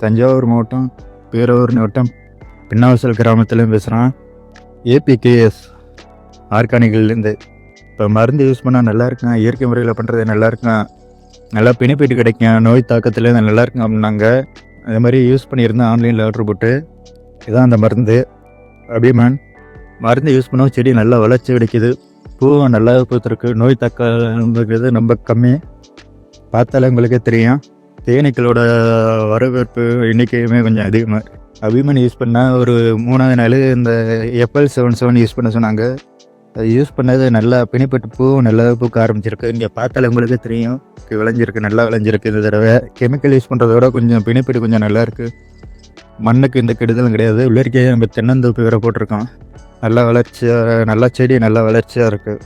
தஞ்சாவூர் மாவட்டம் பேரூர் வட்டம் பின்னாவசல் கிராமத்துலேயும் பேசுகிறேன். ஏபிகேஎஸ் ஆர்கானிக்கல்லேருந்து. இப்போ மருந்து யூஸ் பண்ணால் நல்லா இருக்கேன், இயற்கை முறையில் பண்ணுறது நல்லா இருக்கேன், நல்லா பெனிஃபிட் கிடைக்கும், நோய் தாக்கத்தில் நல்லா இருக்குங்க அப்படின்னாங்க. அதே மாதிரி யூஸ் பண்ணியிருந்தேன் ஆன்லைனில் ஆர்டர் போட்டு. இதுதான் அந்த மருந்து அபிமான். மருந்து யூஸ் பண்ணால் செடி நல்லா வளர்ச்சி கிடைக்குது, பூவும் நல்லா பூத்துருக்கு, நோய் தாக்கிறது ரொம்ப கம்மி. பார்த்தாலே உங்களுக்கே தெரியும். தேனீக்களோட வரவேற்பு எண்ணிக்கையுமே கொஞ்சம் அதிகமாக. அபிமான் யூஸ் பண்ணால் ஒரு 3ஆவது நாள் இந்த FL77 யூஸ் பண்ண சொன்னாங்க. அது யூஸ் பண்ணது நல்லா பிணிப்பட்டு பூவும் நல்லா பூக்க ஆரம்பிச்சிருக்கு. இங்கே பார்த்தாலே உங்களுக்கே தெரியும், விளைஞ்சிருக்கு, நல்லா விளைஞ்சிருக்கு. இந்த தடவை கெமிக்கல் யூஸ் பண்ணுறத விட கொஞ்சம் பிணிப்பட்டு கொஞ்சம் நல்லாயிருக்கு. மண்ணுக்கு எந்த கெடுதலும் கிடையாது. உள்ளிருக்கே நம்ம தென்னந்தோப்பு வேறு போட்டிருக்கோம். நல்லா வளர்ச்சியாக, நல்லா செடி நல்லா வளர்ச்சியாக இருக்குது.